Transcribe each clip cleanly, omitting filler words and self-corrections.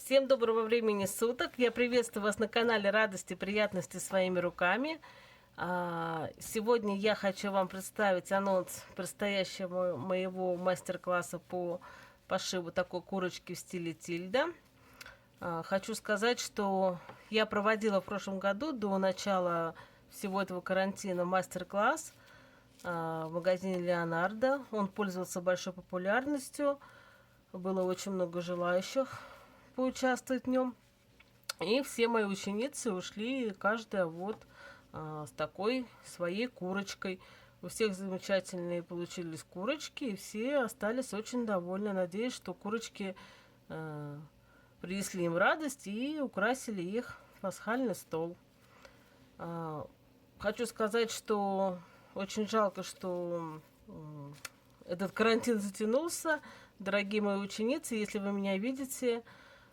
Всем доброго времени суток. Я приветствую вас на канале Радости и приятности своими руками. Сегодня я хочу вам представить анонс предстоящего моего мастер-класса по пошиву такой курочки в стиле тильда. Хочу сказать, что я проводила в прошлом году до начала всего этого карантина мастер-класс в магазине Леонардо. Он пользовался большой популярностью. Было очень много желающих поучаствовать в нем. И все мои ученицы ушли, каждая вот с такой своей курочкой. У всех замечательные получились курочки, и все остались очень довольны. Надеюсь, что курочки принесли им радость и украсили их пасхальный стол. Хочу сказать, что очень жалко, что этот карантин затянулся. Дорогие мои ученицы, если вы меня видите,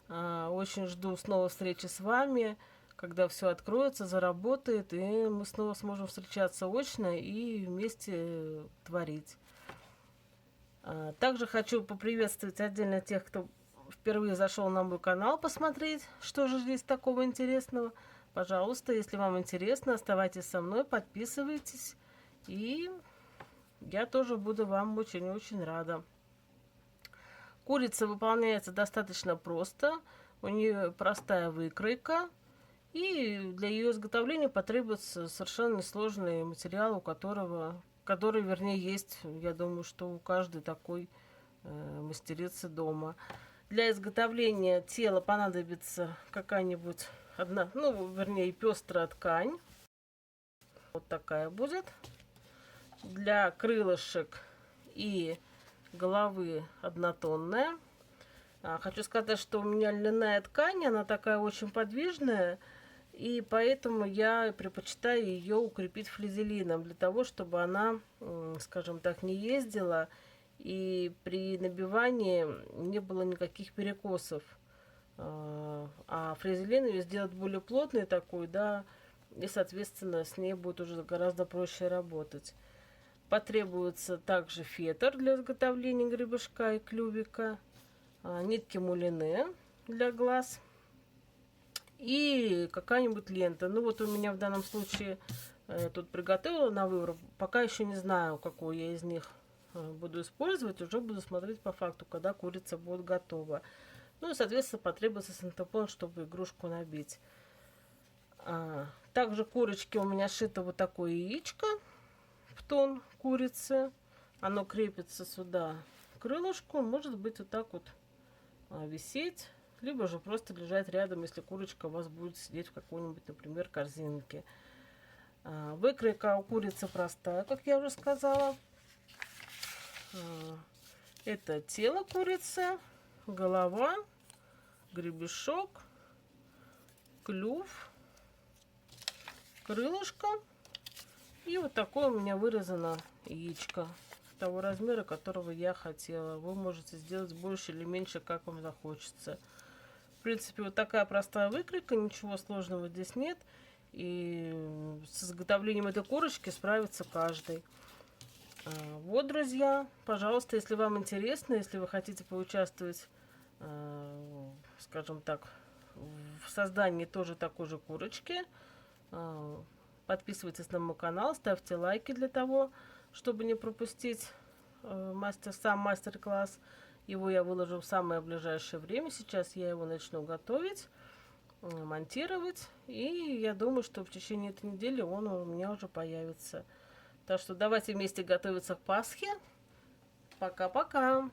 очень жду снова встречи с вами, когда все откроется, заработает, и мы снова сможем встречаться очно и вместе творить. Также хочу поприветствовать отдельно тех, кто впервые зашел на мой канал посмотреть, что же здесь такого интересного. Пожалуйста, если вам интересно, оставайтесь со мной, подписывайтесь, и я тоже буду вам очень-очень рада. Курица выполняется достаточно просто, у нее простая выкройка, и для ее изготовления потребуется совершенно несложный материал, который, вернее, есть, я думаю, что у каждой такой мастерицы дома. Для изготовления тела понадобится какая-нибудь одна, вернее, пестрая ткань. Вот такая будет. Для крылышек и головы однотонная. Хочу сказать, что у меня льняная ткань, она такая очень подвижная, и поэтому я предпочитаю ее укрепить флизелином, для того, чтобы она, скажем так, не ездила, и при набивании не было никаких перекосов. А флизелин ее сделать более плотной такой, да, и, соответственно, с ней будет уже гораздо проще работать. Потребуется также фетр для изготовления гребешка и клювика, нитки мулине для глаз и какая-нибудь лента. Ну вот у меня в данном случае тут приготовила на выбор. Пока еще не знаю, какую я из них буду использовать. Уже буду смотреть по факту, когда курица будет готова. Ну и, соответственно, потребуется синтепон, чтобы игрушку набить. Также курочки у меня шито вот такое яичко в тон курицы. Оно крепится сюда к крылышку. Может быть вот так вот висеть. Либо же просто лежать рядом, если курочка у вас будет сидеть в какой-нибудь, например, корзинке. Выкройка у курицы простая, как я уже сказала. Это тело курицы, голова, гребешок, клюв, крылышко. И вот такое у меня вырезано яичко того размера, которого я хотела. Вы можете сделать больше или меньше, как вам захочется. В принципе, вот такая простая выкройка, ничего сложного здесь нет. И с изготовлением этой курочки справится каждый. Вот, друзья, пожалуйста, если вам интересно, если вы хотите поучаствовать, скажем так, в создании тоже такой же курочки, подписывайтесь на мой канал, ставьте лайки для того, чтобы не пропустить сам мастер-класс. Его я выложу в самое ближайшее время. Сейчас я его начну готовить, монтировать. И я думаю, что в течение этой недели он у меня уже появится. Так что давайте вместе готовиться к Пасхе. Пока-пока!